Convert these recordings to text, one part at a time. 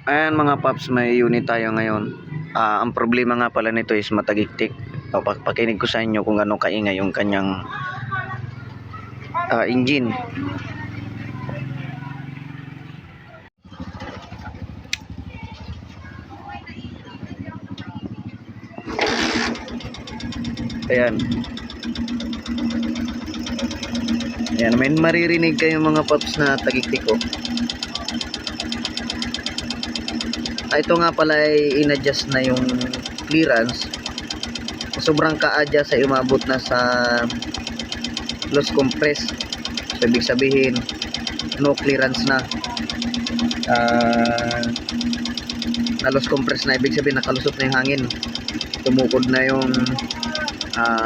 Ayan mga paps, may unit tayo ngayon. Ang problema nga pala nito is matagiktik. Pakinig ko sa inyo kung anong kaingay yung kanyang engine. Ayan. Ayan, may maririnig kayo mga paps na tagiktik ko. Ito nga pala ay in-adjust na yung clearance. Sobrang ka-adjust ay umabot na sa loss compress. So ibig sabihin no clearance na. Na loss compress na, ibig sabihin nakalusot na yung hangin. Tumukod na yung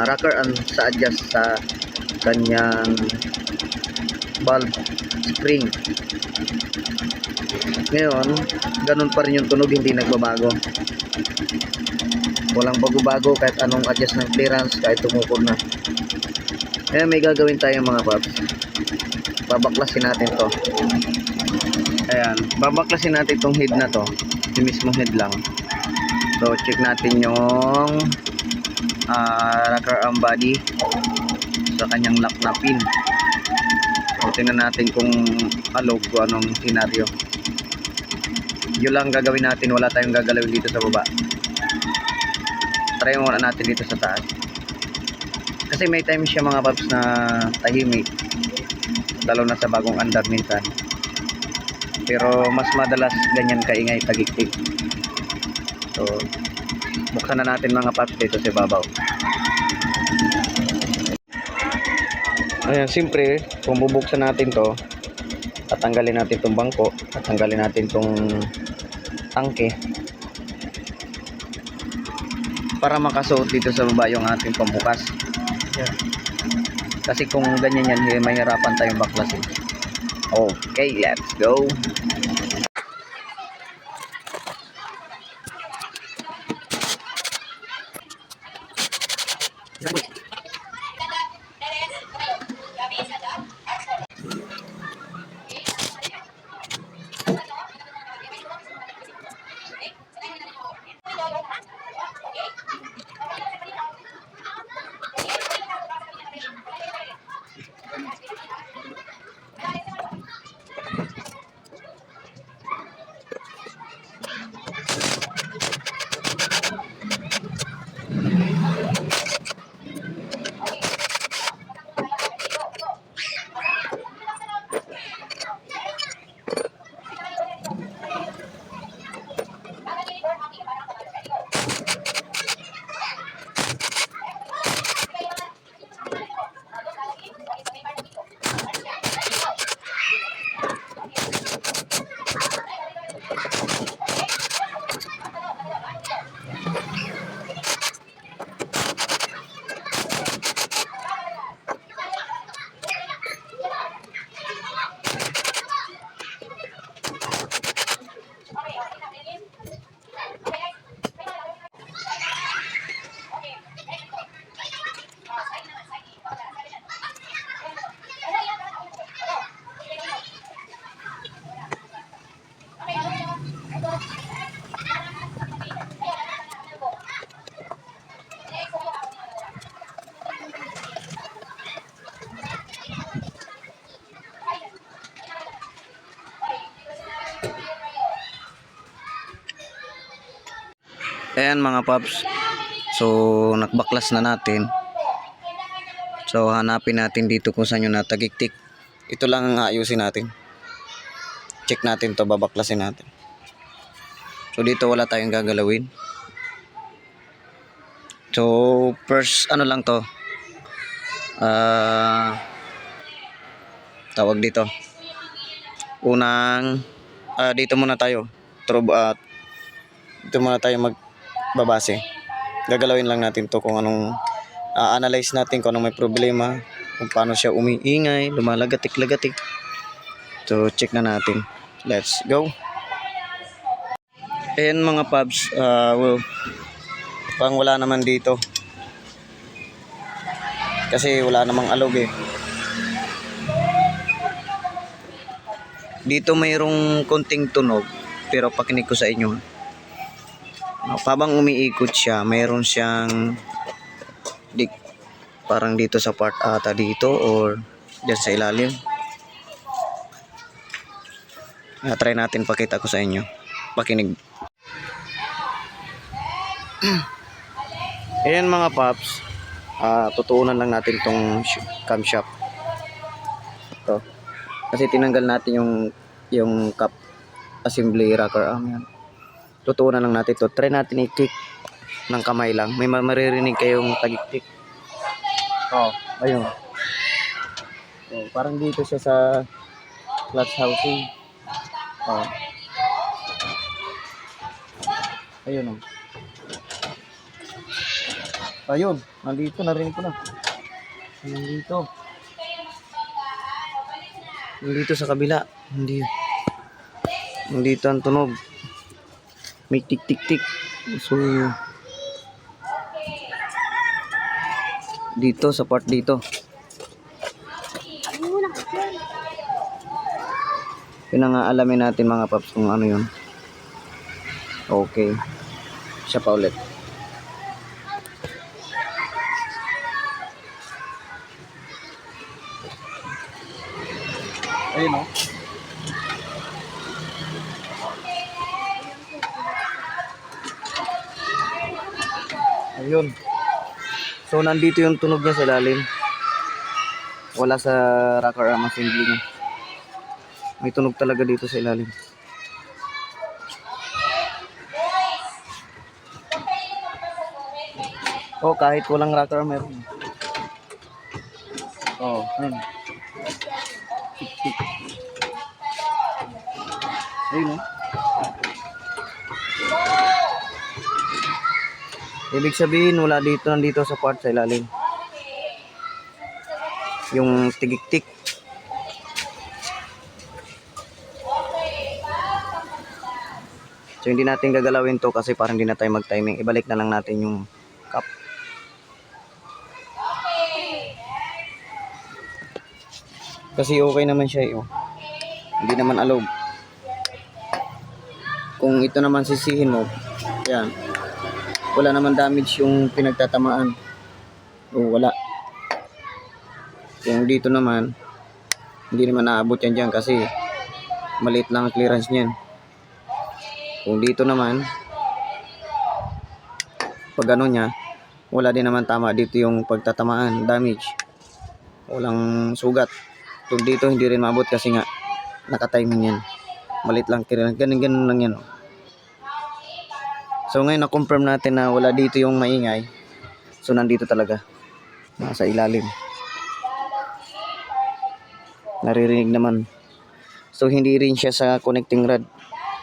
rocker and sa adjust sa kanyang valve spring. Ngayon, ganun pa rin yung tunog, hindi nagbabago. Walang bago-bago kahit anong adjust ng clearance, kahit tumukod na. Ngayon may gagawin tayo mga paps. Babaklasin natin to. Ayan, babaklasin natin tong head na to. Yung mismong head lang. So check natin yung rocker arm body sa kanyang lock na pin. So tingnan natin kung alog o anong senaryo. Yun lang gagawin natin, wala tayong gagalawin dito sa baba. Try muna natin dito sa taas. Kasi may time siya mga paps na tahimik, lalo na sa bagong andar minsan. Pero mas madalas ganyan kaingay tagiktik. So buksan na natin mga paps dito sa babaw. Ayan, siyempre kung bubuksan natin to, tatanggalin natin itong bangko, tatanggalin natin itong tangke para makasuot dito sa baba yung ating pambukas. Yeah. Kasi kung ganyan yan, mahirapan tayong baklasin. Okay, let's go. Ayan mga paps, so nakbaklas na natin. So hanapin natin dito kung saan yung natagiktik. Ito lang ang ayusin natin. Check natin to, babaklasin natin. So dito wala tayong gagalawin. So first ano lang to, tawag dito, unang dito muna tayo dito muna tayo magbabase. Gagalawin lang natin to kung anong analyze natin kung anong may problema, kung paano siya umiingay, lumalagatik-lagatik. So check na natin. Let's go. Ayan mga paps, pang wala naman dito kasi wala namang alog eh. Dito mayroong konting tunog pero pakinig ko sa inyo. Habang umiikot siya, mayroon siyang parang dito sa part ata dito or dyan sa ilalim. Try natin, pakita ko sa inyo. Pakinig. Ayan mga paps, tutuunan lang natin tong camshaft. Ito. Kasi tinanggal natin yung cap assembly rocker arm yan. Tutuunan lang natin to. Try natin i-kick ng kamay lang. May maririnig kayong tagik-tik. Ayun. Parang dito siya sa clutch housing. Ayun. Ayun, nandito, narinig ko na. Nandito sa kabila. Nandito ang tunog. May tik-tik-tik. So, dito sa part dito. Pinangaalamin natin mga paps kung ano yun. Okay. Siya pa ulit. Ayun o. Ayun. So, nandito yung tunog niya sa ilalim. Wala sa rocker arm assembly niya. May tunog talaga dito sa ilalim. Kahit walang rocker arm meron. Ayun. Tik-tik. Ayun o. Ibig sabihin, wala dito, nandito sa part sa ilalim. Yung tigik-tik. So, hindi natin gagalawin to kasi parang hindi na tayo mag-timing. Ibalik na lang natin yung cup. Kasi okay naman siya eh. Hindi naman alog. Kung ito naman sisihin mo, yan. Wala naman damage yung pinagtatamaan. Wala. Kung dito naman, hindi naman naabot yan dyan kasi maliit lang ang clearance niyan. Kung dito naman, pag ano niya, wala din naman tama dito yung pagtatamaan, damage. Walang sugat. Kung dito hindi rin maabot kasi nga naka-timing yan. Maliit lang clearance. Ganun lang yan. So ngayon na-confirm natin na wala dito yung maingay. So nandito talaga. Nasa ilalim. Naririnig naman. So hindi rin siya sa connecting rod.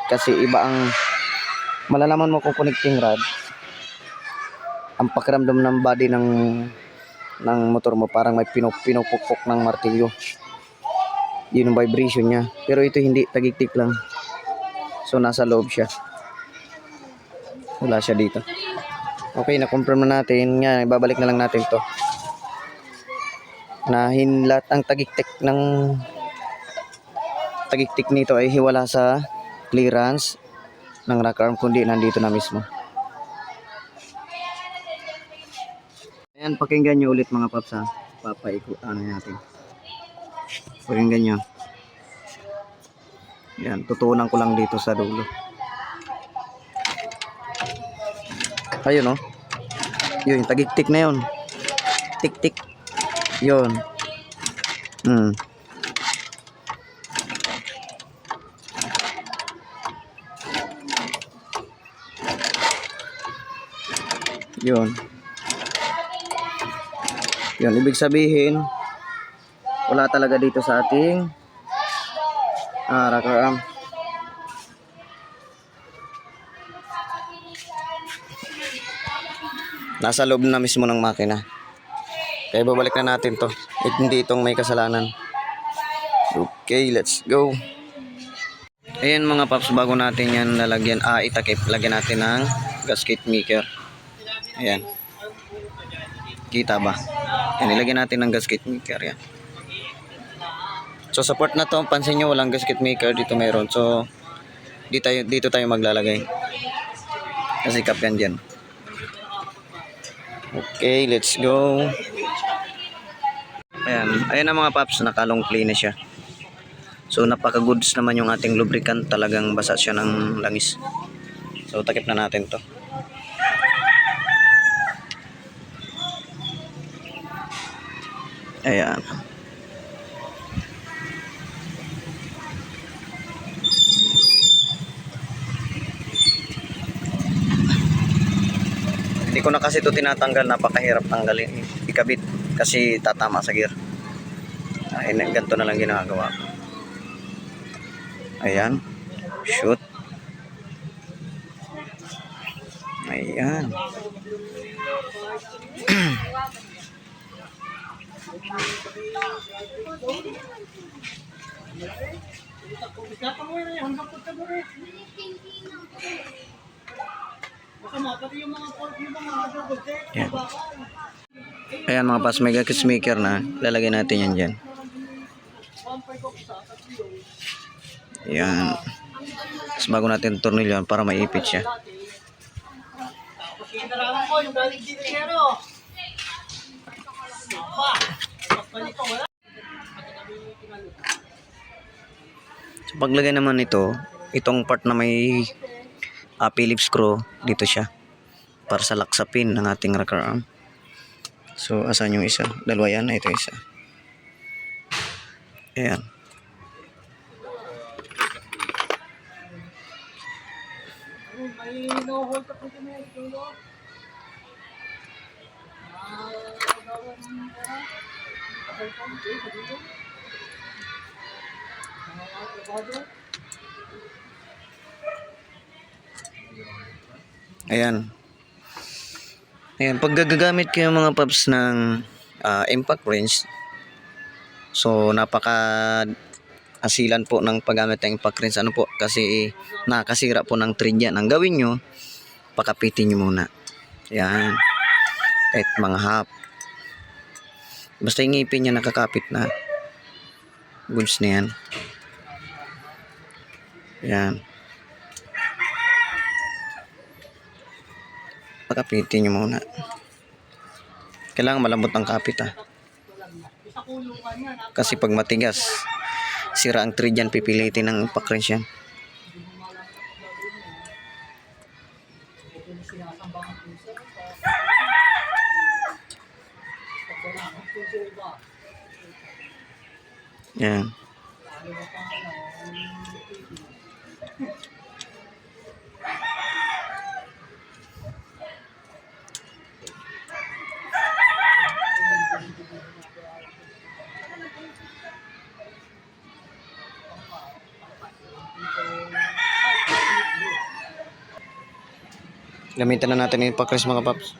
Kasi iba ang malalaman mo kung connecting rod. Ang pakiramdam ng body ng motor mo parang may pinupukpok ng martilyo. Yun yung vibration niya. Pero ito hindi, tagik-tik lang. So nasa loob siya. Wala siya dito. Okay, na-confirm na natin. Nga, ibabalik na lang natin to. Na lahat ang tagik-tik nito ay hiwala sa clearance ng rocker arm kundi nandito na mismo. Ayan, pakinggan nyo ulit mga paps ha. Ano natin. Pakinggan nyo. Ayan, tutuunan ko lang dito sa dulo. Ayun o. Yun, tagik-tik na yun. Tik-tik. Yun. Yun. Yun, ibig sabihin wala talaga dito sa ating rocker arm. Nasa loob na mismo ng makina. Kaya babalik na natin to. Hindi itong may kasalanan. Okay, let's go. Ayan mga paps, bago natin yan lalagyan, itakip, lagyan natin ng gasket maker. Ayan. Kita ba? Yan, ilagyan natin ng gasket maker. Yan. So sa part na to, pansin nyo walang gasket maker dito meron. So Dito tayo maglalagay. Kasi cup yan dyan. Okay, let's go. Ayan ang mga paps, nakalong play na siya. So napaka-goods naman yung ating lubricant, talagang basa siya ng langis. So takip na natin to. Ayan. Hindi ko na kasi ito tinatanggal, napakahirap tanggalin, ikabit kasi tatama sa gear. Ayun, ganito na lang ginagawa ko. Ayan, shoot. Ayan. Ayan. Ayan mga pas, mega maker na. Lalagay natin yan dyan. Ayan. Tapos bago natin tornilyo para maipit siya. So paglagay naman ito, itong part na may Phillips screw, dito siya. Para sa lock sa pin ng ating rocker arm. So asan yung isa? Dalawa yan, ito isa. Ayan. Ayan. Ayan, pag gagamit kayo mga paps ng impact wrench, so napaka asilan po ng paggamit ng impact wrench. Ano po, kasi nakasira po ng thread yan. Ang gawin nyo, pakapitin nyo muna. Ayan. Kahit mga half. Basta yung ngipin niya nakakapit na. Goods na yan. Ayan. Pakapitin nyo muna. Kailangan malambot ang kapit kasi pag matigas, sira ang thread yan, pipilitin ng impact wrench yan. Yan. Gamitan na natin yung impact wrench mga paps.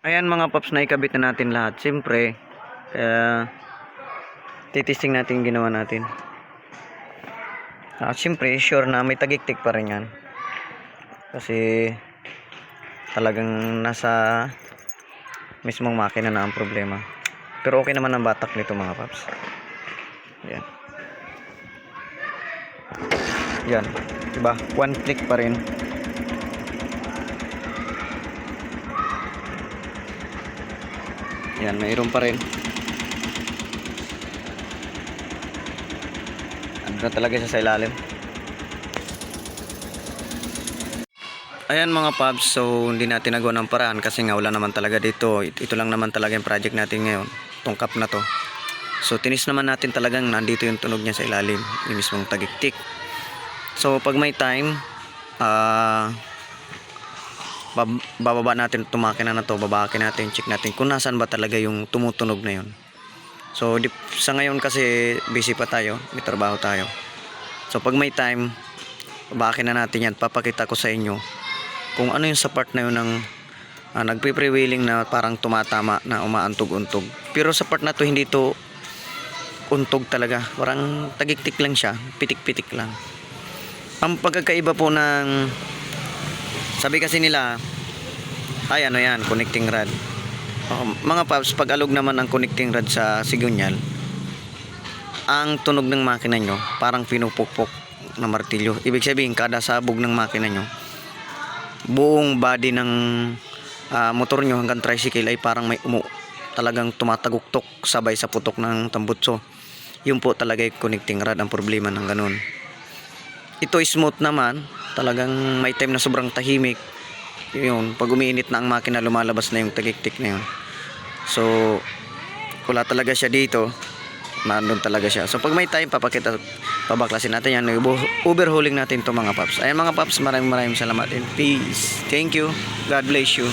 Ayan mga paps, na ikabit na natin lahat. Siyempre, kaya titisting natin yung ginawa natin. Siyempre, sure na may tagiktik pa rin yan. Kasi talagang nasa mismong makina na ang problema. Pero okay naman ang batak nito mga paps. Ayan. Yan. Diba? One click pa rin. Yan, mayroon pa rin. Ano na talaga siya sa ilalim. Ayan mga paps, so hindi natin nagawa ng paraan kasi nga wala naman talaga dito. Ito lang naman talaga yung project natin ngayon, itong cup na to. So tinis naman natin talagang nandito yung tunog niya sa ilalim, yung mismong tagiktik. So pag may time, bababa natin itong makina na to, babakin natin, check natin kung nasan ba talaga yung tumutunog na yun. So sa ngayon kasi busy pa tayo, may trabaho tayo. So pag may time, babakin na natin yan, papakita ko sa inyo kung ano yung sa part na yun ng nagpe-prevailing na parang tumatama na umaantog-untog. Pero sa part na to hindi to untog talaga, parang tagiktik lang siya, pitik-pitik lang. Ang pagkakaiba po ng, sabi kasi nila, ay ano yan, connecting rod. Mga paps, pag alog naman ang connecting rod sa sigunyal, ang tunog ng makina nyo parang pinupukpok na martilyo. Ibig sabihin, kada sabog ng makina nyo, buong body ng motor nyo hanggang tricycle ay parang may talagang tumataguktok sabay sa putok ng tambutso. Yun po talaga yung connecting rod ang problema ng ganun. Ito smooth naman, talagang may time na sobrang tahimik. Yun, pag umiinit na ang makina, lumalabas na yung tagiktik na yun. So wala talaga siya dito, nandun talaga siya. So pag may time, pabaklasin natin yan, overhauling natin to mga paps. Ayan mga paps, maraming salamat and peace. Thank you, God bless you.